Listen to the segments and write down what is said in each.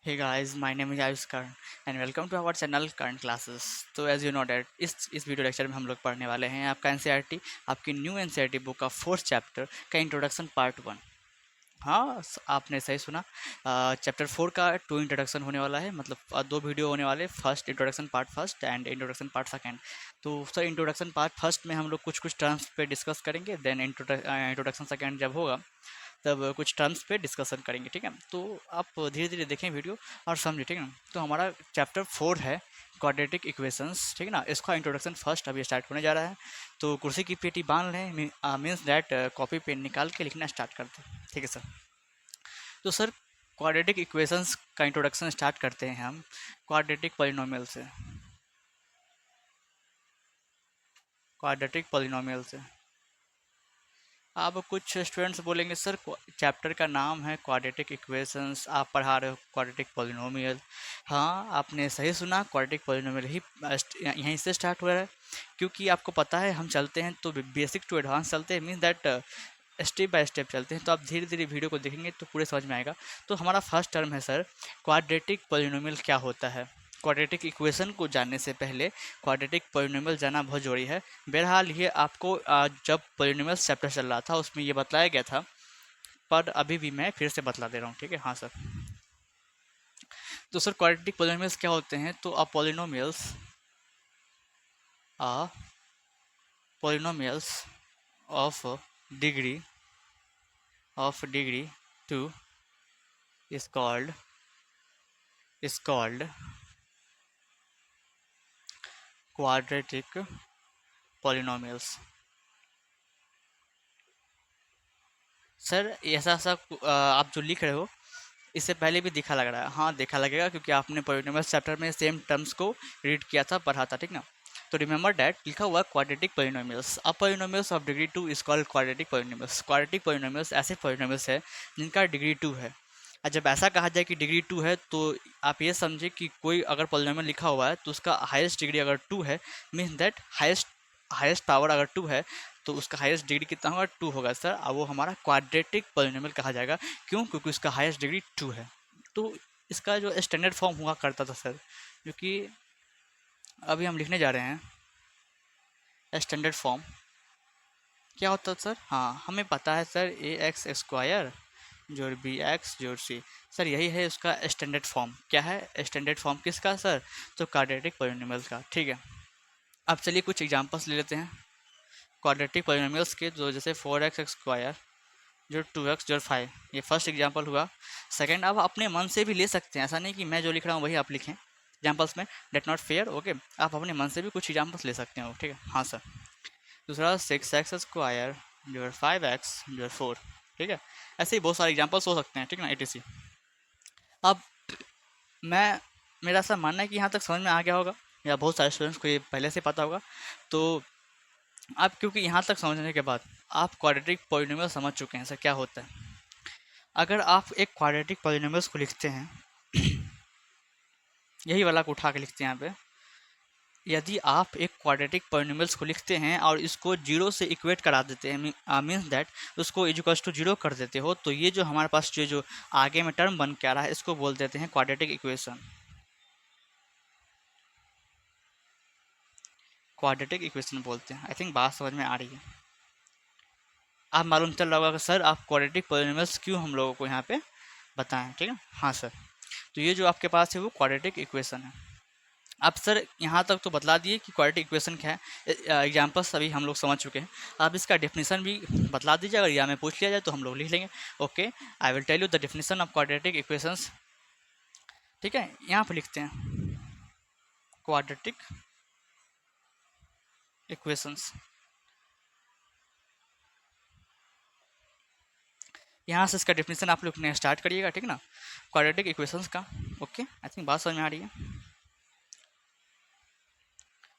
Hey guys, my name is Ayush Karan and welcome to our channel Current Classes। तो as you know that इस video lecture में हम लोग पढ़ने वाले हैं आपका एनसीईआरटी आपकी न्यू एनसीईआरटी बुक का फोर्थ चैप्टर का इंट्रोडक्शन पार्ट वन। हाँ आपने सही सुना। चैप्टर फोर का टू इंट्रोडक्शन होने वाला है, मतलब दो वीडियो होने वाले, first introduction part first and introduction part second. तो सर इंट्रोडक्शन पार्ट फर्स्ट में हम लोग कुछ कुछ टर्म्स पे डिस्कस करेंगे, देन इंट्रोडक्शन सेकेंड जब होगा तब कुछ टर्म्स पे डिस्कशन करेंगे, ठीक है। तो आप धीरे धीरे देखें वीडियो और समझें, ठीक है। तो हमारा चैप्टर फोर है क्वाड्रेटिक इक्वेशंस, ठीक है ना। इसका इंट्रोडक्शन फर्स्ट अभी स्टार्ट होने जा रहा है। तो कुर्सी की पेटी बांध लें, मीन्स दैट कॉपी पेन निकाल के लिखना स्टार्ट करते हैं, ठीक है सर। तो सर क्वाड्रेटिक इक्वेशंस का इंट्रोडक्शन स्टार्ट करते हैं हम क्वाड्रेटिक पॉलिनोमियल से। क्वाड्रेटिक पॉलिनोमियल से अब कुछ स्टूडेंट्स बोलेंगे सर चैप्टर का नाम है क्वाड्रेटिक इक्वेशंस, आप पढ़ा रहे हो क्वाड्रेटिक पॉलिनोमियल। हाँ आपने सही सुना, क्वाड्रेटिक पॉलिनोमियल ही यहीं से स्टार्ट हो रहा है। क्योंकि आपको पता है हम चलते हैं तो बेसिक टू एडवांस चलते हैं, means that step by step चलते हैं। तो आप धीरे धीरे वीडियो को देखेंगे तो पूरे समझ में आएगा। तो हमारा फर्स्ट टर्म है सर क्वाड्रेटिक पॉलिनोमियल क्या होता है। क्वाड्रेटिक इक्वेशन को जानने से पहले क्वाड्रेटिक पॉलिनोमियल जानना बहुत जरूरी है। बहरहाल ये आपको जब पॉलिनोमियल्स चैप्टर चल रहा था उसमें ये बताया गया था, पर अभी भी मैं फिर से बतला दे रहा हूँ, ठीक है। हाँ सर। तो सर क्वाड्रेटिक पॉलिनोमियल्स क्या होते हैं, तो uh ah polynomials of degree two is called quadratic polynomials। Sir ऐसा ऐसा आप जो लिख रहे हो इससे पहले भी दिखा लग रहा है। हाँ देखा लगेगा, क्योंकि आपने पॉलिनोमियल्स चैप्टर में सेम टर्म्स को रीड किया था, पढ़ा था, ठीक ना। तो रिमेंबर डैट लिखा हुआ क्वाड्रेटिक पॉलिनोमियल्स, अब polynomials of degree two is called quadratic polynomials. Quadratic polynomials ऐसे पॉलिनोमियल्स है जिनका डिग्री टू है। और जब ऐसा कहा जाए कि डिग्री टू है तो आप ये समझे कि कोई अगर पॉलिनोमियल लिखा हुआ है तो उसका हाईएस्ट डिग्री अगर टू है, means that highest highest power अगर टू है तो उसका हाईएस्ट डिग्री कितना होगा, टू होगा सर। अब वो हमारा क्वाड्रेटिक पॉलिनोमियल कहा जाएगा। क्यों? क्योंकि उसका हाईएस्ट डिग्री टू है। तो इसका जो स्टैंडर्ड फॉर्म हुआ करता था सर, जो कि अभी हम लिखने जा रहे हैं स्टैंडर्ड फॉर्म, क्या होता है सर? हाँ हमें पता है सर, ए एक्स स्क्वायर जोड़ बी एक्स जोड़ सी। सर यही है उसका स्टैंडर्ड फॉर्म। क्या है स्टैंडर्ड फॉर्म किसका सर? तो क्वाड्रेटिक पॉलिनोमियल का, ठीक है। अब चलिए कुछ एग्जांपल्स ले लेते हैं क्वाड्रेटिक पॉलिनोमियल्स के, जो जैसे फोर एक्स स्क्वायर जो टू एक्स जो फाइव, ये फर्स्ट एग्जाम्पल हुआ। सेकंड आप अपने मन से भी ले सकते हैं, ऐसा नहीं कि मैं जो लिख रहा हूँ वही आप लिखें एग्जाम्पल्स में, डेट नॉट फेयर, ओके। आप अपने मन से भी कुछ एग्जाम्पल्स ले सकते हो, ठीक है। हाँ सर। दूसरा सिक्स एक्स स्क्वायर जो फाइव एक्स जो फोर, ठीक है। ऐसे ही बहुत सारे एग्जाम्पल्स हो सकते हैं, ठीक है ना, एटीसी। अब मैं मेरा ऐसा मानना है कि यहाँ तक समझ में आ गया होगा, या बहुत सारे स्टूडेंट्स को ये पहले से पता होगा। तो आप क्योंकि यहाँ तक समझने के बाद आप क्वाड्रेटिक पॉलिनोमियल समझ चुके हैं सर क्या होता है। अगर आप एक क्वाड्रेटिक पॉलिनोमियल्स को लिखते हैं, यही वाला को उठा के लिखते हैं यहाँ पे, यदि आप एक क्वाड्रेटिक पॉलिनोमियल्स को लिखते हैं और इसको जीरो से इक्वेट करा देते हैं, मीन्स दैट उसको इक्वल्स टू जीरो कर देते हो, तो ये जो हमारे पास जो आगे में टर्म बन के आ रहा है इसको बोल देते हैं क्वाड्रेटिक इक्वेशन। क्वाड्रेटिक इक्वेशन बोलते हैं। आई थिंक बात समझ में आ रही है। आप मालूम चल रहा होगा कि सर आप क्वाड्रेटिक पॉलिनोमियल्स क्यों हम लोगों को यहाँ पे बताएं, ठीक है। हाँ सर। तो ये जो आपके पास है वो क्वाड्रेटिक इक्वेशन है। आप सर यहाँ तक तो बतला दिए कि क्वाड्रेटिक इक्वेशन क्या है, एग्जाम्पल्स अभी हम लोग समझ चुके हैं। आप इसका डेफिनेशन भी बतला दीजिए, अगर या में पूछ लिया जाए तो हम लोग लिख लेंगे। Okay, I will tell you the definition of quadratic equations, ठीक है। यहाँ पर लिखते हैं क्वाड्रेटिक इक्वेशंस। यहाँ से इसका डेफिनेशन आप लोग ने स्टार्ट करिएगा, ठीक ना, क्वाड्रेटिक इक्वेशंस का। ओके, आई थिंक बात समझ में आ रही है।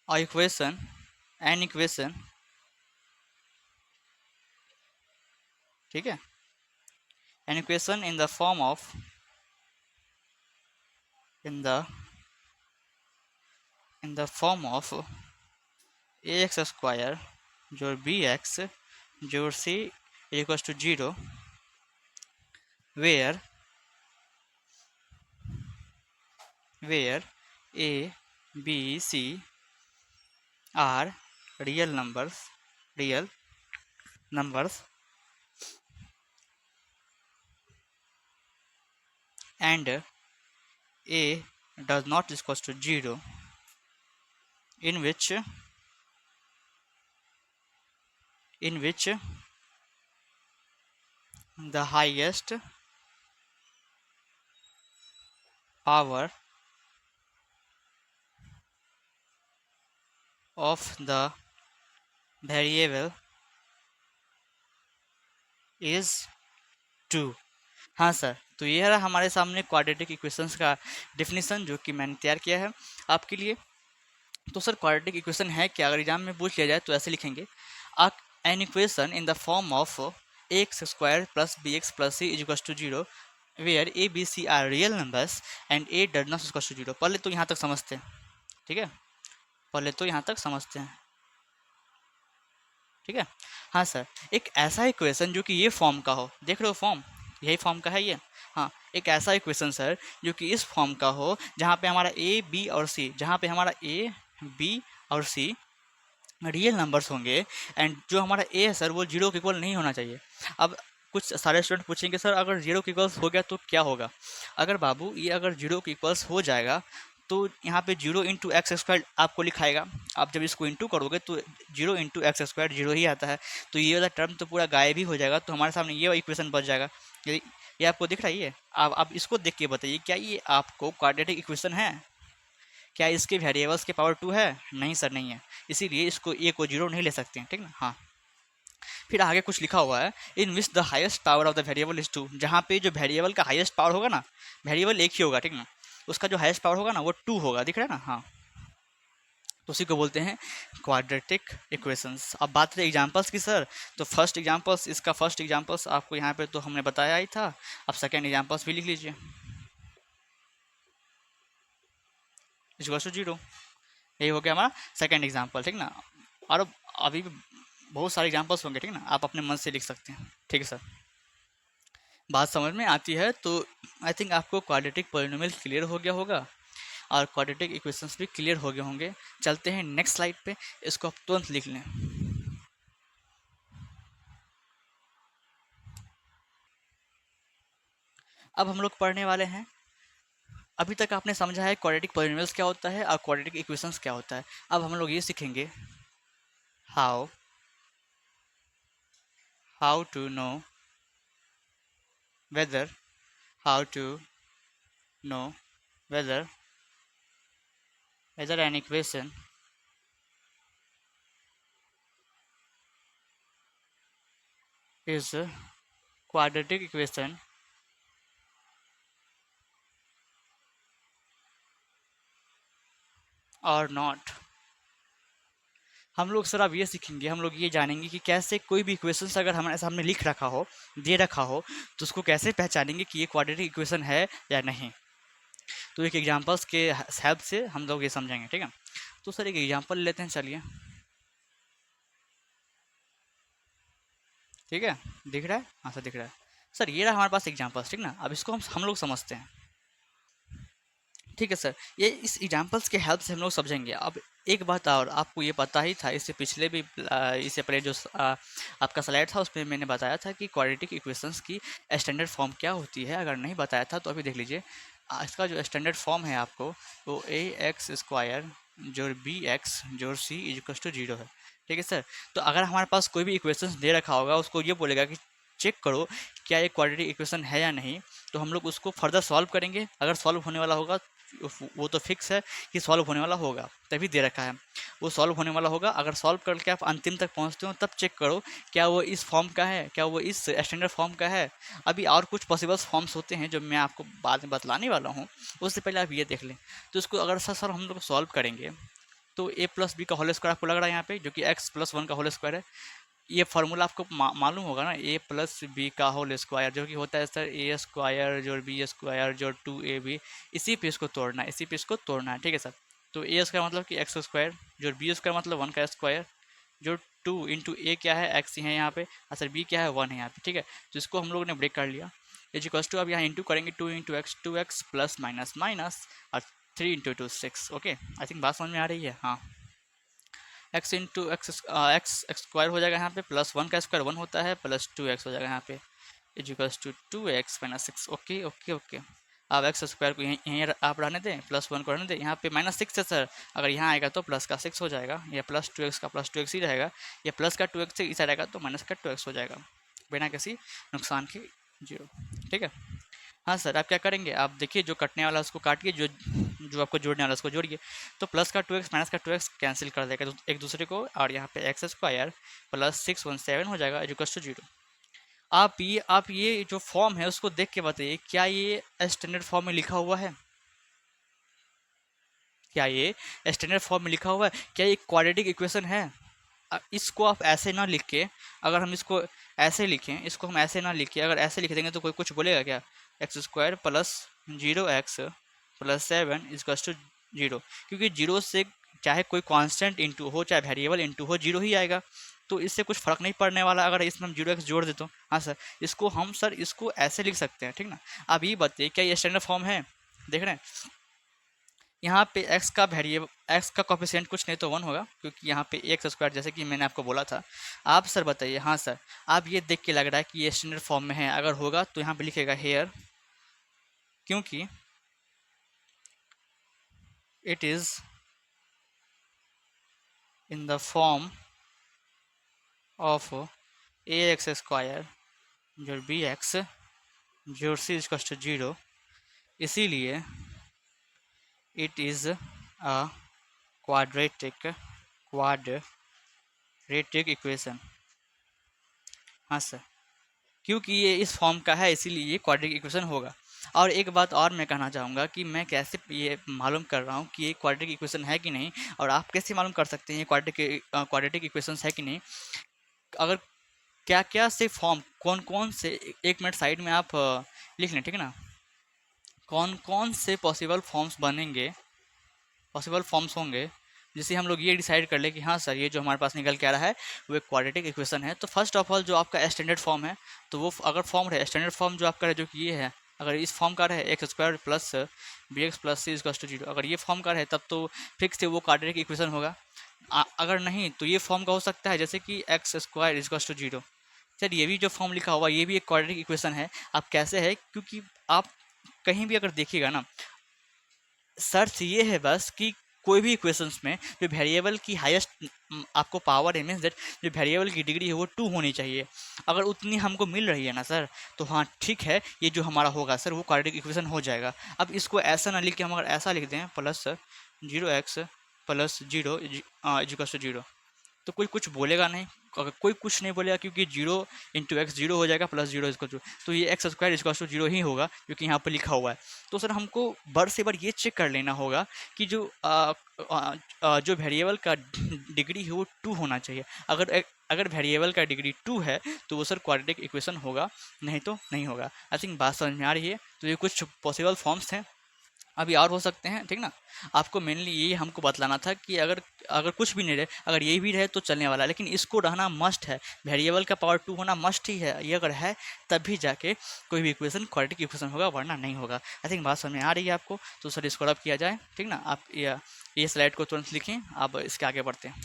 और इक्वेशन, एन इक्वेशन, ठीक है, an equation in the form of in the form of a x square जोड़ बी एक्स जोड़ c equals to zero, where where a, b, c are real numbers and a does not equals to 0, in which the highest power of the variable is 2। हाँ sir, तो ये रहा हमारे सामने quadratic equations का definition जो कि मैंने तैयार किया है आपके लिए। तो सर क्वाड्रेटिक इक्वेशन है क्या, अगर एग्जाम में पूछ लिया जाए तो ऐसे लिखेंगे, an equation in the form of x square plus b x plus c is equal to 0 where a b c are real numbers and a does not equal to 0। पहले तो यहाँ तक समझते हैं, ठीक है, पहले तो यहाँ तक समझते हैं, ठीक है। हाँ सर, एक ऐसा इक्वेशन जो कि ये फॉर्म का हो, देख रहे हो फॉर्म, यही फॉर्म का है ये। हाँ, एक ऐसा इक्वेशन सर जो कि इस फॉर्म का हो जहाँ पे हमारा ए बी और सी, जहाँ पे हमारा ए बी और सी रियल नंबर्स होंगे एंड जो हमारा ए है सर वो जीरो के इक्वल नहीं होना चाहिए। अब कुछ सारे स्टूडेंट पूछेंगे सर अगर जीरो के इक्वल्स हो गया तो क्या होगा। अगर बाबू ये अगर जीरो के इक्वल्स हो जाएगा तो यहाँ पे जीरो इंटू एक्स स्क्वायर आपको लिखाएगा, आप जब इसको इंटू करोगे तो zero into x square zero ही आता है, तो ये वाला टर्म तो पूरा गायब ही हो जाएगा, तो हमारे सामने ये इक्वेशन बच जाएगा। ये आपको दिख रहा है, ये आप इसको देख के बताइए क्या ये आपको क्वाड्रेटिक इक्वेशन है, क्या इसके वेरिएबल्स के पावर 2 है? नहीं सर, नहीं है, इसीलिए इसको ए को जीरो नहीं ले सकते हैं, ठीक ना। हाँ, फिर आगे कुछ लिखा हुआ है, in which the highest power of the variable is 2, जहाँ पे जो वेरिएबल का हाईएस्ट पावर होगा ना, वेरिएबल एक ही होगा, ठीक ना, उसका जो हाईएस्ट पावर होगा ना वो 2 होगा, दिख रहा है ना। हाँ, तो उसी को बोलते हैं क्वाड्रेटिक इक्वेशंस। अब बात रही एग्जांपल्स की सर, तो फर्स्ट एग्जांपल्स, इसका फर्स्ट एग्जांपल्स आपको यहाँ पे तो हमने बताया ही था, अब सेकेंड एग्जांपल्स भी लिख लीजिए, इक्वल टू 0, यही हो गया हमारा सेकेंड एग्जाम्पल, ठीक ना। और अभी भी बहुत सारे एग्जाम्पल्स होंगे, ठीक ना, आप अपने मन से लिख सकते हैं, ठीक है सर। बात समझ में आती है तो आई थिंक आपको क्वाड्रेटिक पॉलिनोमियल क्लियर हो गया होगा और क्वाड्रेटिक इक्वेशंस भी क्लियर हो गए होंगे। चलते हैं नेक्स्ट स्लाइड पे, इसको आप तुरंत लिख लें। अब हम लोग पढ़ने वाले हैं, अभी तक आपने समझा है क्वाड्रेटिक पॉलिनोमियल्स क्या होता है और क्वाड्रेटिक इक्वेशंस क्या होता है। अब हम लोग ये सीखेंगे how how to know whether how to know whether an equation is a quadratic equation or not। हम लोग सर अब ये सीखेंगे, हम लोग ये जानेंगे कि कैसे कोई भी इक्वेशन अगर हमारे सामने लिख रखा हो, दे रखा हो, तो उसको कैसे पहचानेंगे कि ये क्वाड्रेटिक इक्वेशन है या नहीं। तो एक एग्जांपल्स के हेल्प से हम लोग ये समझेंगे, ठीक है। तो सर एक एग्जांपल लेते हैं, चलिए, ठीक है, दिख रहा है, हाँ सर दिख रहा है। सर ये रहा हमारे पास एग्जांपल्स, ठीक ना, अब इसको हम लोग समझते हैं, ठीक है सर। ये इस एग्जांपल्स के हेल्प से हम लोग समझेंगे। अब एक बात और, आपको ये पता ही था, इससे पिछले भी इससे पहले जो आपका स्लाइड था उसमें मैंने बताया था कि क्वाड्रेटिक इक्वेशंस की स्टैंडर्ड फॉर्म क्या होती है। अगर नहीं बताया था तो अभी देख लीजिए, इसका जो स्टैंडर्ड फॉर्म है आपको वो ए एक्स स्क्वायर जोड़ बी एक्स जोड़ सी इज इक्वल टू 0 है, ठीक है सर। तो अगर हमारे पास कोई भी इक्वेशन दे रखा होगा, उसको ये बोलेगा कि चेक करो क्या ये क्वाड्रेटिक इक्वेशन है या नहीं, तो हम लोग उसको फर्दर सॉल्व करेंगे। अगर सॉल्व होने वाला होगा, वो तो फिक्स है कि सॉल्व होने वाला होगा, तभी दे रखा है, वो सॉल्व होने वाला होगा। अगर सॉल्व करके आप अंतिम तक पहुंचते हो तब चेक करो क्या वो इस फॉर्म का है, क्या वो इस स्टैंडर्ड फॉर्म का है। अभी और कुछ पॉसिबल फॉर्म्स होते हैं जो मैं आपको बाद में बतलाने वाला हूँ, उससे पहले आप ये देख लें। तो इसको अगर सर हम लोग सॉल्व करेंगे तो ए प्लस बी का होल स्क्वायर आपको लग रहा है यहाँ पे, जो कि एक्स प्लस 1 का होल स्क्वायर है। ये फार्मूला आपको मालूम होगा ना, ए प्लस बी का होल स्क्वायर जो कि होता है सर ए स्क्वायर जोड़ बी स्क्वायर जोड़ 2ab। इसी पे इसको तोड़ना है, इसी पे इसको तोड़ना है, ठीक है सर। तो ए स्क्वायर मतलब कि एक्स स्क्वायर जोड़ बी स्क्वायर मतलब 1 का स्क्वायर जो 2 इंटू ए क्या है एक्स ही है यहाँ पे, और सर बी क्या है 1 है यहाँ पे, ठीक है। तो इसको हम लोगों ने ब्रेक कर लिया, इज इक्वल्स टू अब यहाँ इंटू करेंगे 2 into x, 2x plus minus minus और 3 × 2 6। ओके, आई थिंक बात समझ में आ रही है। हाँ, एक्स स्क्वायर हो जाएगा यहाँ पे, +1 का स्क्वायर 1 होता है, +2x हो जाएगा यहाँ पे, is equals to 2x - 6। Okay okay okay. अब एक्स स्क्वायर को यहीं यहीं आप रहने दें, +1 को रहने दें, यहाँ पे -6 है सर, अगर यहाँ आएगा तो प्लस का 6 हो जाएगा, या +2x का +2x ही रहेगा, या प्लस का 2x से इस आएगा तो माइनस का 2x हो जाएगा, बिना किसी नुकसान के 0। ठीक है। हाँ सर, आप क्या करेंगे, आप देखिए जो कटने वाला उसको काटिए, जो जो आपको जोड़ने वाला उसको जोड़िए, तो प्लस का 2x माइनस का 2x कैंसिल कर देगा एक दूसरे को, और यहाँ पे एक्स स्क्वायर +617 हो जाएगा इक्वल्स टू 0। आप ये जो फॉर्म है उसको देख के बताइए, क्या ये स्टैंडर्ड फॉर्म में लिखा हुआ है? क्या ये स्टैंडर्ड फॉर्म में लिखा हुआ है? क्या ये क्वाड्रेटिक इक्वेशन है? इसको आप ऐसे ना लिख के, अगर हम इसको ऐसे लिखें, इसको हम ऐसे ना लिखे, अगर ऐसे लिख देंगे तो कोई कुछ बोलेगा क्या? x² + 0x + 7 = 0, क्योंकि 0 से चाहे कोई कांस्टेंट इंटू हो, चाहे वेरिएबल इंटू हो, 0 ही आएगा, तो इससे कुछ फर्क नहीं पड़ने वाला अगर इसमें हम 0x जोड़ दे तो। हाँ सर, इसको ऐसे लिख सकते हैं, ठीक ना। अब ये बताइए, क्या ये स्टैंडर्ड फॉर्म है? देख रहे हैं यहाँ पे एक्स का कोफिशिएंट कुछ नहीं तो 1 होगा, क्योंकि यहाँ पे एक्स स्क्वायर जैसे कि मैंने आपको बोला था। आप सर बताइए, हाँ सर, आप ये देख के लग रहा है कि ये स्टैंडर्ड फॉर्म में है, अगर होगा तो यहाँ पे लिखेगा हेयर, क्योंकि it is in the form of ax² जो bx जो c = 0, इसीलिए it is a quadratic equation. हाँ सर, क्योंकि ये इस फॉर्म का है इसीलिए ये क्वाड्रेटिक इक्वेशन होगा। और एक बात और मैं कहना चाहूँगा कि मैं कैसे ये मालूम कर रहा हूँ कि ये क्वाड्रेटिक इक्वेशन है कि नहीं, और आप कैसे मालूम कर सकते हैं ये क्वाड्रेटिक इक्वेशंस है कि नहीं, अगर क्या क्या से फॉर्म, कौन कौन से, एक मिनट साइड में आप लिख लें, ठीक है ना, कौन कौन से पॉसिबल फॉर्म्स होंगे जिससे हम लोग ये डिसाइड कर ले कि हाँ सर, ये जो हमारे पास निकल के आ रहा है वो एक क्वाड्रेटिक इक्वेशन है। तो फर्स्ट ऑफ ऑल जो आपका स्टैंडर्ड फॉर्म है, तो वो अगर फॉर्म रहे स्टैंडर्ड फॉर्म जो आपका जो कि ये है, अगर इस फॉर्म का रहे x² + bx + c = 0, अगर ये फॉर्म का रहे तब तो फिक्स है वो क्वाड्रेटिक इक्वेशन होगा। अगर नहीं तो ये फॉर्म का हो सकता है, जैसे कि x² = 0। सर, ये भी जो फॉर्म लिखा हुआ ये भी एक क्वाड्रेटिक इक्वेशन है। अब कैसे है, क्योंकि आप कहीं भी अगर देखिएगा ना, सर्च ये है बस कि कोई भी इक्वेशंस में जो वेरिएबल की हाईएस्ट आपको पावर है, मीन्स दैट जो वेरिएबल की डिग्री है वो 2 होनी चाहिए। अगर उतनी हमको मिल रही है ना सर, तो हाँ ठीक है, ये जो हमारा होगा सर वो क्वाड्रेटिक इक्वेशन हो जाएगा। अब इसको ऐसा ना लिख के हम अगर ऐसा लिख दें, +0x + 0 = 0, तो कोई कुछ बोलेगा नहीं, अगर कोई कुछ नहीं बोलेगा, क्योंकि 0 × x 0 हो जाएगा, +0 तो ये x² = 0 ही होगा, क्योंकि यहाँ पर लिखा हुआ है। तो सर हमको बार से बार ये चेक कर लेना होगा कि जो वेरिएबल का डिग्री है वो 2 होना चाहिए। अगर वेरिएबल का डिग्री 2 है तो वो सर क्वाड्रेटिक इक्वेशन होगा, नहीं तो नहीं होगा। आई थिंक बात समझ में आ रही है। तो ये कुछ पॉसिबल फॉर्म्स हैं, अभी और हो सकते हैं, ठीक ना। आपको मेनली यही हमको बतलाना था कि अगर अगर कुछ भी नहीं रहे, अगर ये भी रहे तो चलने वाला है, लेकिन इसको रहना मस्ट है, वेरिएबल का पावर 2 होना मस्ट ही है। ये अगर है तब भी जाके कोई भी इक्वेशन क्वाड्रेटिक इक्वेशन होगा, वरना नहीं होगा। आई थिंक बात समझ में आ रही है आपको। तो सर इसको रब किया जाए, ठीक ना। आप ये स्लाइड को तुरंत लिखें, आप इसके आगे बढ़ते हैं।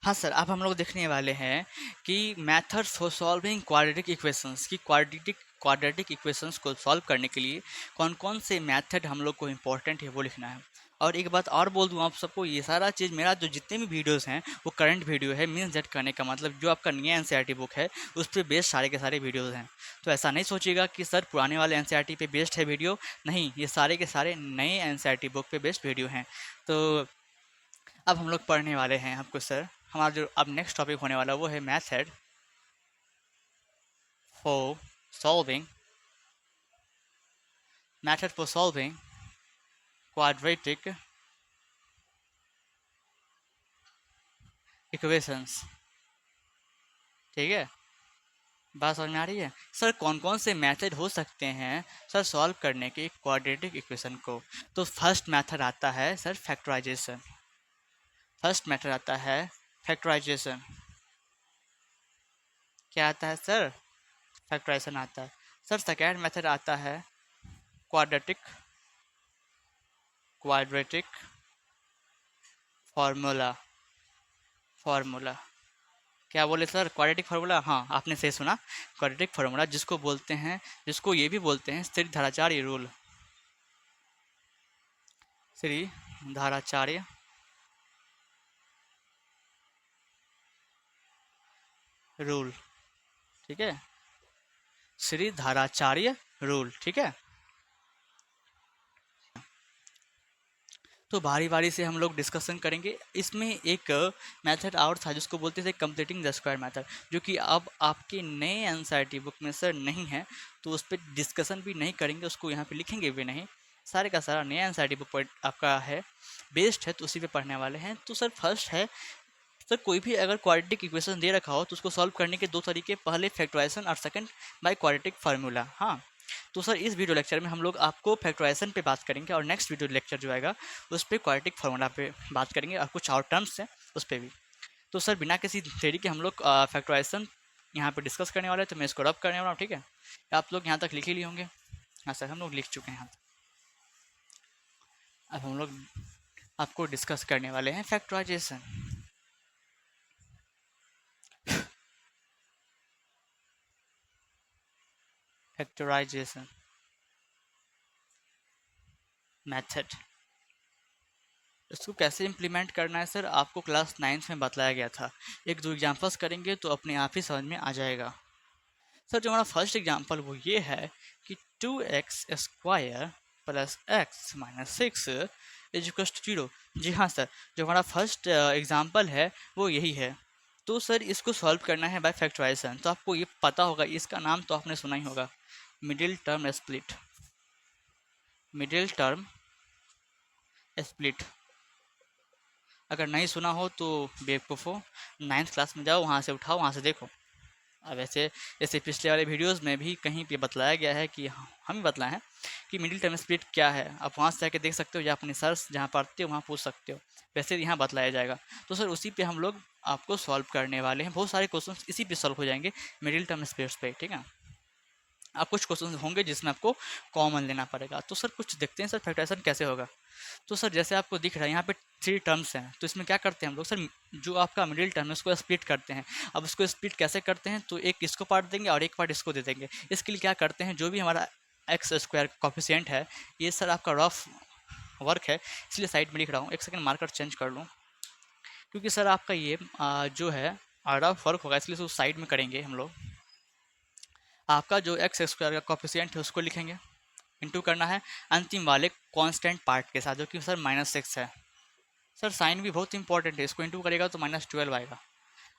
हाँ सर, अब हम लोग देखने वाले हैं कि methods for solving quadratic equations, की क्वाड्रेटिक इक्वेशंस को सॉल्व करने के लिए कौन कौन से मेथड हम लोग को इम्पोर्टेंट है वो लिखना है। और एक बात और बोल दूं आप सबको, ये सारा चीज़ मेरा जो जितने भी वीडियोस हैं वो करंट वीडियो है, मीन्स दैट करने का मतलब जो आपका नया एनसीईआरटी बुक है उस पर बेस्ड सारे के सारे वीडियोस हैं। तो ऐसा नहीं सोचिएगा कि सर पुराने वाले एनसीईआरटी पे बेस्ड है वीडियो, नहीं, ये सारे के सारे नए एनसीईआरटी बुक पे बेस्ड वीडियो हैं। तो अब हम लोग पढ़ने वाले हैं आपको सर, हमारा जो अब नेक्स्ट टॉपिक होने वाला वो है method for solving quadratic equations. ठीक है, बात समझ में आ रही है सर? कौन कौन से मेथड हो सकते हैं सर सॉल्व करने के क्वाड्रेटिक इक्वेशन को? तो फर्स्ट मेथड आता है सर फैक्टराइजेशन। क्या आता है सर? फैक्टराइजेशन आता है। सर सेकेंड मेथड आता है क्वाड्रेटिक क्वाड्रेटिक फार्मूला। फार्मूला क्या बोले सर? क्वाड्रेटिक फार्मूला, हाँ आपने सही सुना। क्वाड्रेटिक फार्मूला जिसको बोलते हैं, जिसको ये भी बोलते हैं स्थिर धाराचार्य रूल। श्री धाराचार्य रूल, ठीक है, श्री धाराचार्य रूल, ठीक है। तो बारी बारी से हम लोग डिस्कशन करेंगे। इसमें एक मेथड और था जिसको बोलते थे कंप्लीटिंग द स्क्वायर मेथड, जो कि अब आपके नए एनसीईआरटी बुक में सर नहीं है, तो उस पर डिस्कशन भी नहीं करेंगे, उसको यहाँ पे लिखेंगे भी नहीं। सारे का सारा नया एनसीईआरटी बुक पर आपका है, बेस्ड है, तो उसी पे पढ़ने वाले हैं। तो सर फर्स्ट है, सर कोई भी अगर क्वाड्रेटिक इक्वेशन दे रखा हो तो उसको सॉल्व करने के दो तरीके, पहले फैक्टराइजेशन और सेकंड बाय क्वाड्रेटिक फार्मूला। हाँ, तो सर इस वीडियो लेक्चर में हम लोग आपको फैक्टराइजेशन पे बात करेंगे, और नेक्स्ट वीडियो लेक्चर जो आएगा उस पर क्वाड्रेटिक फार्मूला पे बात करेंगे, और कुछ और टर्म्स हैं उस पर भी। तो सर बिना किसी थ्योरी के हम लोग फैक्टराइजेशन यहाँ पे डिस्कस करने वाले हैं, तो मैं इसको रब करने वाला हूँ, ठीक है। आप लोग यहाँ तक लिख ही लिए होंगे। हाँ सर, हम लोग लिख चुके हैं यहाँ तक। अब हम लोग आपको डिस्कस करने वाले हैं फैक्टराइजेशन। फैक्टराइजेशन मेथड, इसको कैसे इम्प्लीमेंट करना है सर, आपको क्लास 9th में बतलाया गया था। एक दो एग्जाम्पल्स करेंगे तो अपने आप ही समझ में आ जाएगा। सर जो हमारा फर्स्ट एग्जाम्पल वो ये है कि 2x square plus x minus 6 is equal to 0। जी हाँ सर, जो हमारा फर्स्ट एग्जाम्पल है वो यही है। तो सर इसको सॉल्व करना है बाय फैक्टराइजेशन। तो आपको ये पता होगा, इसका नाम तो आपने सुना ही होगा, middle term split. Middle term split अगर नहीं सुना हो तो बेवकूफ़ हो, 9th क्लास में जाओ, वहाँ से उठाओ, वहाँ से देखो। अब ऐसे जैसे पिछले वाले वीडियोस में भी कहीं पे बतलाया गया है कि हम बतलाए हैं कि मिडिल टर्म स्प्लिट क्या है। आप वहाँ से जाके देख सकते हो, या अपने सर्च जहाँ पढ़ते हो वहाँ पूछ सकते हो, वैसे यहाँ बतलाया जाएगा। तो सर उसी पे हम लोग आपको सॉल्व करने वाले हैं। बहुत सारे क्वेश्चन इसी पे सॉल्व हो जाएंगे, मिडिल टर्म स्प्लिट पे, ठीक है। अब कुछ क्वेश्चन होंगे जिसमें आपको कॉमन लेना पड़ेगा। तो सर कुछ देखते हैं सर फैक्टराइजेशन कैसे होगा। तो सर जैसे आपको दिख रहा है यहाँ पे 3 टर्म्स हैं, तो इसमें क्या करते हैं हम लोग सर, जो आपका मिडिल टर्म है उसको स्प्लिट करते हैं। अब उसको स्प्लिट कैसे करते हैं, तो एक इसको पार्ट देंगे और एक पार्ट इसको दे देंगे। इसके लिए क्या करते हैं, जो भी हमारा एक्स स्क्वायर कॉफिशिएंट है, ये सर आपका रफ वर्क है, इसलिए साइड में लिख रहा हूँ। एक सेकेंड मार्कर चेंज कर लूँ, क्योंकि सर आपका ये जो है रफ वर्क होगा, इसलिए उसको साइड में करेंगे हम लोग। आपका जो एक्स स्क्वायर का कॉफिशिएंट है उसको लिखेंगे, इंटू करना है अंतिम वाले कांस्टेंट पार्ट के साथ, जो कि सर -6 है। सर साइन भी बहुत इंपॉर्टेंट है, इसको इंटू करेगा तो -12 आएगा।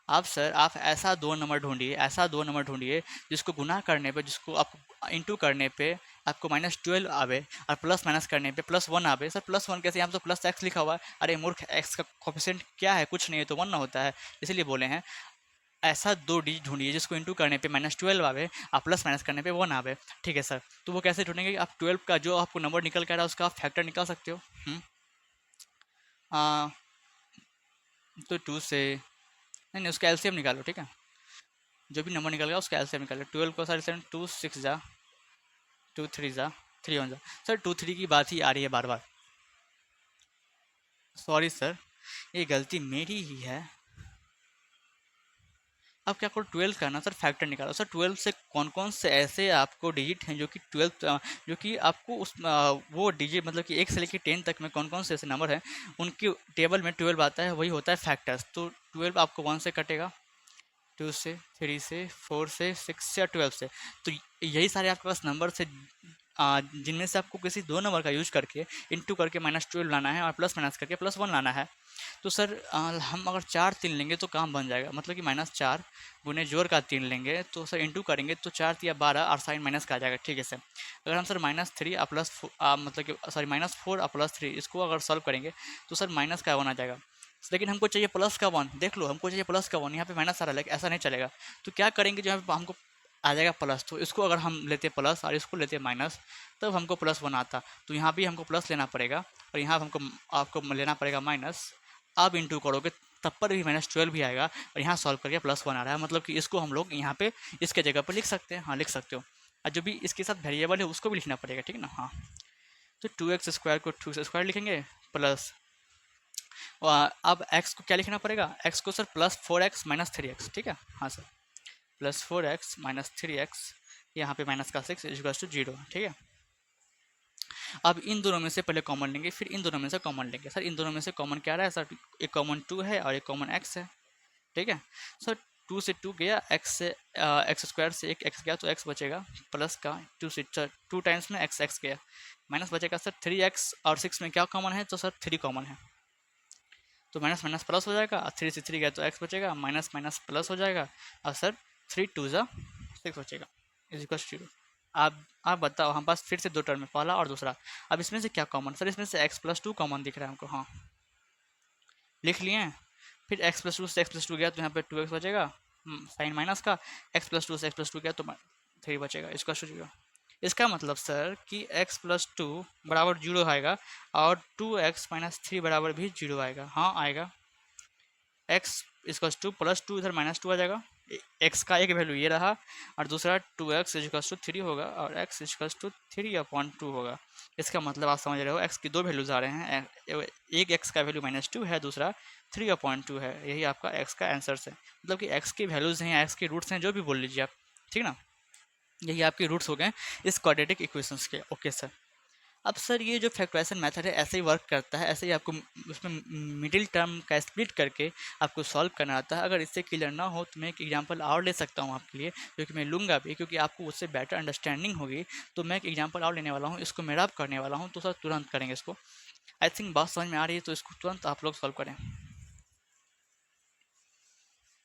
अब सर आप ऐसा दो नंबर ढूंढिए, ऐसा दो नंबर ढूंढिए जिसको गुना करने पे, जिसको आप इंटू करने पे आपको -12 आवे, और प्लस माइनस करने पे +1 आवे। सर +1 कैसे, यहाँ तो प्लस एक्स लिखा हुआ है। अरे मूर्ख, एक्स का कॉफिशिएंट क्या है, कुछ नहीं है, तो 1 ना होता है, इसीलिए बोले हैं। ऐसा दो डिजिट ढूंढिए जिसको इंटू करने पे -12 आवे और प्लस माइनस करने पे 1 आवे, ठीक है सर। तो वो कैसे ढूंढेंगे, आप 12 का जो आपको नंबर निकल कर रहा है उसका आप फैक्टर निकाल सकते हो। आ, तो 2 से नहीं नहीं, उसका एलसीएम निकालो, ठीक है। जो भी नंबर निकल गया उसका एलसीएम निकालो। 12 को सर 2 6 जा, 2 3 जा, 3 1 जा। सर 2 3 की बात ही आ रही है बार बार, सॉरी सर, ये गलती मेरी ही है। अब क्या करो, 12 का ना सर फैक्टर निकालो। सर 12 से कौन कौन से ऐसे आपको डिजिट हैं जो कि 12 जो कि आपको उस वो डिजिट मतलब कि 1 से लेकर 10 तक में कौन कौन से ऐसे नंबर हैं उनकी टेबल में 12 आता है, वही होता है फैक्टर्स। तो 12 आपको 1 से कटेगा, 2 से, 3 से, 4 से, 6 से या 12 से। तो यही सारे आपके पास नंबर से जिनमें से आपको किसी दो नंबर का यूज करके इंटू करके -12 लाना है और प्लस माइनस करके +1 लाना है। तो सर हम अगर 4 3 लेंगे तो काम बन जाएगा, मतलब कि -4 गुने जोड़ का 3 लेंगे, तो सर इंटू करेंगे तो 4 या 12 और साइन माइनस का आ जाएगा, ठीक है सर। अगर हम सर -3 और मतलब कि सॉरी -4 और +3 इसको अगर सॉल्व करेंगे तो सर माइनस का 1 आ जाएगा। लेकिन हमको चाहिए प्लस का 1, देख लो हमको चाहिए प्लस का 1, यहाँ पे माइनस आ रहा है, लेकिन ऐसा नहीं चलेगा। तो क्या करेंगे, जो यहाँ पे हमको आ जाएगा प्लस, तो इसको अगर हम लेते प्लस और इसको लेते माइनस, तब हमको +1 आता। तो यहाँ भी हमको प्लस लेना पड़ेगा और यहाँ हमको आपको लेना पड़ेगा माइनस। अब इंटू करोगे तब पर भी -12 भी आएगा, और यहाँ सॉल्व करके +1 आ रहा है, मतलब कि इसको हम लोग यहाँ पे इसके जगह पर लिख सकते हैं। हाँ लिख सकते हो, और जो भी इसके साथ वेरिएबल है उसको भी लिखना पड़ेगा, ठीक है ना। हाँ तो 2x² को 2x² लिखेंगे प्लस, अब x को क्या लिखना पड़ेगा, x को sir plus 4x minus 3x, ठीक है, हाँ sir, plus 4x minus 3x, यहाँ पे माइनस का 6 इक्वल्स टू 0, ठीक है। अब इन दोनों में से पहले कॉमन लेंगे, फिर इन दोनों में से कॉमन लेंगे। सर इन दोनों में से कॉमन क्या रहा है सर, एक कॉमन 2 है और एक कॉमन x है, ठीक है। सर 2 से 2 गया, x से x² से एक x गया तो x बचेगा प्लस का 2 से 2 टाइम्स में x गया, माइनस बचेगा सर 3x, और 6 में क्या कॉमन है तो सर 3 कॉमन है, तो माइनस माइनस प्लस हो जाएगा, 3 से 3 गया तो x बचेगा, माइनस माइनस प्लस हो जाएगा, और सर 3 2 ज़ा 6 बचेगा इज इक्वल टू 0। आप बताओ, हम पास फिर से दो टर्म है, पहला और दूसरा। अब इसमें से क्या कॉमन, सर इसमें से x+2 कॉमन दिख रहा है हमको, हाँ लिख लिए हैं। फिर x+2 से x+2 गया तो यहाँ पे 2x बचेगा, साइन माइनस का, x+2 से x+2 गया तो 3 बचेगा, इसका शुरू। इसका मतलब सर कि x+2 बराबर 0 आएगा और 2x माइनस 3 बराबर भी 0 आएगा, हाँ आएगा। x इक्वल्स टू प्लस 2 इधर माइनस 2 आ जाएगा, x का एक वैल्यू ये रहा और दूसरा 2x इक्वल्स टू 3 होगा और x इक्वल्स टू 3/2 होगा। इसका मतलब आप समझ रहे हो, x की दो वैल्यूज आ रहे हैं, एक x का वैल्यू -2 है, दूसरा 3/2 है, यही आपका x का आंसर है। मतलब कि x की वैल्यूज हैं, x के रूट्स हैं, जो भी बोल लीजिए आप, ठीक ना, यही आपके रूट्स हो गए इस क्वाड्रेटिक इक्वेशंस के। ओके सर, अब सर ये जो फैक्टराइजेशन मेथड है ऐसे ही वर्क करता है, ऐसे ही आपको उसमें मिडिल टर्म का स्प्लिट करके आपको सॉल्व करना आता है। अगर इससे क्लियर ना हो तो मैं एक एग्जांपल और ले सकता हूँ आपके लिए, क्योंकि मैं लूँगा भी, क्योंकि आपको उससे बेटर अंडरस्टैंडिंग होगी। तो मैं एक एग्जांपल और लेने वाला हूँ, इसको मैं रब करने वाला हूँ, तो सर तुरंत करेंगे इसको। आई थिंक बात समझ में आ रही है, तो इसको तुरंत आप लोग सॉल्व करें।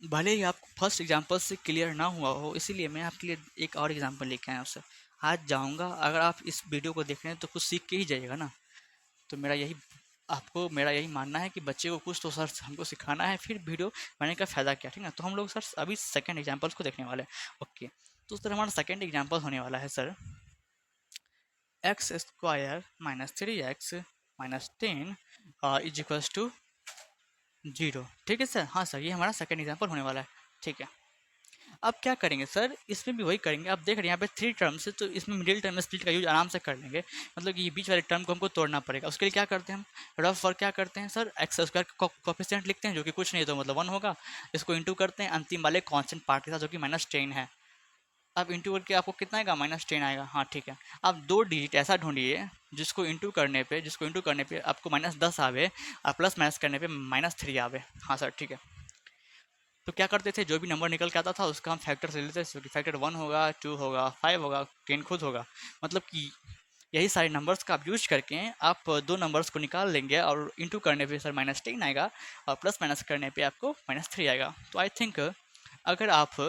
भले ही आपको फर्स्ट एग्जांपल से क्लियर ना हुआ हो, इसीलिए मैं आपके लिए एक और एग्जांपल लेके आया हूँ सर। आज जाऊँगा, अगर आप इस वीडियो को देख रहे हैं तो कुछ सीख के ही जाइएगा ना। तो मेरा यही मानना है कि बच्चे को कुछ तो सर हमको सिखाना है, फिर वीडियो बनाने का फ़ायदा क्या, ठीक है। तो हम लोग सर अभी सेकंड एग्जांपल्स को देखने वाले हैं। ओके, तो सर हमारा सेकंड एग्जांपल होने वाला है sir x² minus 3x minus 10 is equals to 0, ठीक है सर। हाँ सर, ये हमारा सेकंड एग्जांपल होने वाला है, ठीक है। अब क्या करेंगे सर, इसमें भी वही करेंगे। आप देख रहे हैं यहाँ पे 3 टर्म्स है, तो इसमें मिडिल टर्म स्प्लिट का यूज आराम से कर लेंगे। मतलब कि ये बीच वाले टर्म को हमको तोड़ना पड़ेगा। उसके लिए क्या करते हैं हम, रफ वर्क क्या करते हैं सर, x² का कोफिशिएंट लिखते हैं, जो कि कुछ नहीं तो मतलब 1 होगा। इसको इंटू करते हैं अंतिम वाले कांस्टेंट पार्ट के साथ, जो कि -10 है। अब इंटू करके आपको कितना आएगा, -10 आएगा, हाँ ठीक है। अब दो डिजिट ऐसा ढूंढिए जिसको इंटू करने पे आपको -10 आवे और प्लस माइनस करने पे -3 आवे। हाँ सर ठीक है। तो क्या करते थे, जो भी नंबर निकल के आता था उसका हम फैक्टर से लेते थे, फैक्टर 1 होगा, 2 होगा, 5 होगा, 10 खुद होगा। मतलब कि यही सारे नंबर्स का आप यूज करके आप दो नंबर्स को निकाल लेंगे और इंटू करने पे सर -10 आएगा और प्लस माइनस करने पे आपको -3 आएगा। तो आई थिंक अगर आप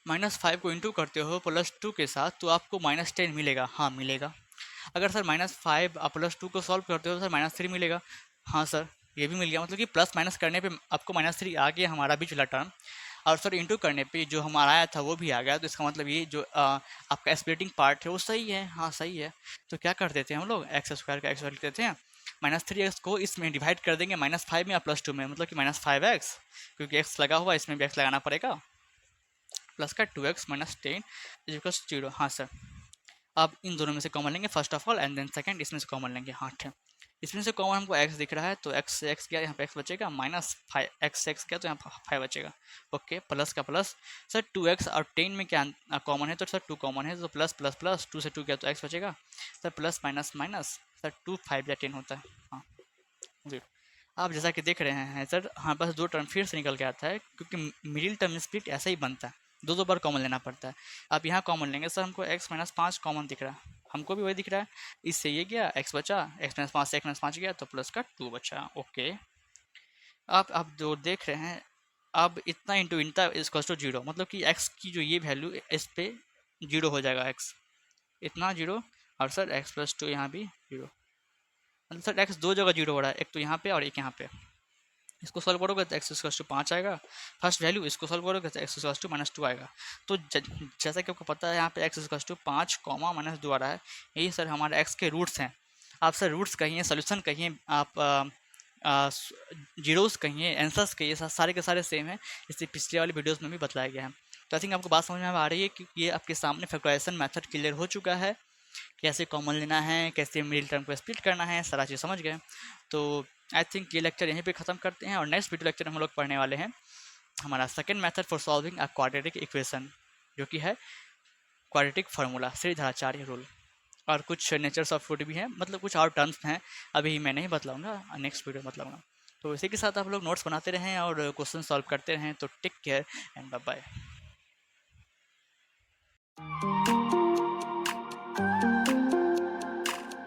-5 को इंटू करते हो +2 के साथ तो आपको -10 मिलेगा, हाँ मिलेगा। अगर सर -5 आप +2 को सॉल्व करते हो तो सर -3 मिलेगा, हाँ सर ये भी मिल गया। मतलब कि प्लस माइनस करने पे आपको -3 आ गया हमारा बीच वाला टर्म, और सर इंटू करने पे जो हमारा आया था वो भी आ गया। तो इसका मतलब ये जो आपका स्प्लिटिंग पार्ट है वो सही है, हाँ सही है। तो क्या करते थे हम लोग, x² का x लिखते थे, -3x को इसमें डिवाइड कर देंगे -5 में या +2 में, मतलब कि -5x, क्योंकि x लगा हुआ इसमें भी x लगाना पड़ेगा, प्लस का 2x माइनस 10 इज इक्वल 0। हाँ सर, अब इन दोनों में से कॉमन लेंगे first of all, and then second इसमें से कॉमन लेंगे। हाँ ठीक, इसमें से कॉमन हमको x दिख रहा है, तो x से x गया, यहाँ पे x बचेगा, -5 x से x गया तो यहाँ 5 बचेगा। ओके, प्लस का प्लस, सर 2x और 10 में क्या कॉमन है, तो सर 2 कॉमन है, तो प्लस प्लस प्लस 2 से 2 गया तो x बचेगा, sir plus minus minus, sir 2 5 या 10 होता है। हाँ जी, आप जैसा कि देख रहे हैं सर, हाँ बस दो टर्म फिर से निकल के आता है, क्योंकि मिडिल टर्म स्प्लिट ऐसा ही बनता है, दो दो बार कॉमन लेना पड़ता है। आप यहाँ कॉमन लेंगे सर, हमको x-5 कॉमन दिख रहा है, हमको भी वही दिख रहा है। इससे ये गया, x बचा, x-5 से x-5 गया तो प्लस का 2 बचा। ओके, आप जो देख रहे हैं, अब इतना इंटू इनता इसको 0, मतलब कि x की जो ये वैल्यू इस पे 0 हो जाएगा, x इतना 0, और सर x+2 यहाँ भी 0, मतलब सर x दो जगह 0 हो रहा है, एक तो यहाँ पे और एक यहाँ पे। इसको सॉल्व करोगे तो x 5 आएगा फर्स्ट वैल्यू, इसको सॉल्व करोगे तो x -2 आएगा। तो जैसा कि आपको पता है यहाँ पे x 5 कॉमा -2 आ रहा है, यही सर हमारे x के रूट्स हैं। आप सर रूट्स कहिए, सोल्यूशन कहिए, आप जीरोस कहिए, आंसर्स कहिए, सारे के सारे सेम है, इससे पिछले वाली वीडियोस में भी बताया गया है। तो आई थिंक आपको बात समझ में आ रही है कि ये आपके सामने फैक्टराइजेशन मेथड क्लियर हो चुका है। कैसे कॉमन लेना है, कैसे मिडिल टर्म को स्प्लिट करना है, सारा चीज़ समझ गए। तो आई थिंक ये लेक्चर यहीं पे ख़त्म करते हैं, और नेक्स्ट वीडियो लेक्चर हम लोग पढ़ने वाले हैं हमारा second method for solving a quadratic equation, जो कि है क्वाड्रेटिक फार्मूला, श्रीधराचार्य रूल। और कुछ नेचर्स ऑफ फूड भी हैं, मतलब कुछ और टर्म्स हैं, अभी मैं नहीं बतलाऊंगा, नेक्स्ट वीडियो में बतलाऊंगा। तो इसी के साथ आप लोग नोट्स बनाते रहें और क्वेश्चन सॉल्व करते रहें। तो take care and bye bye.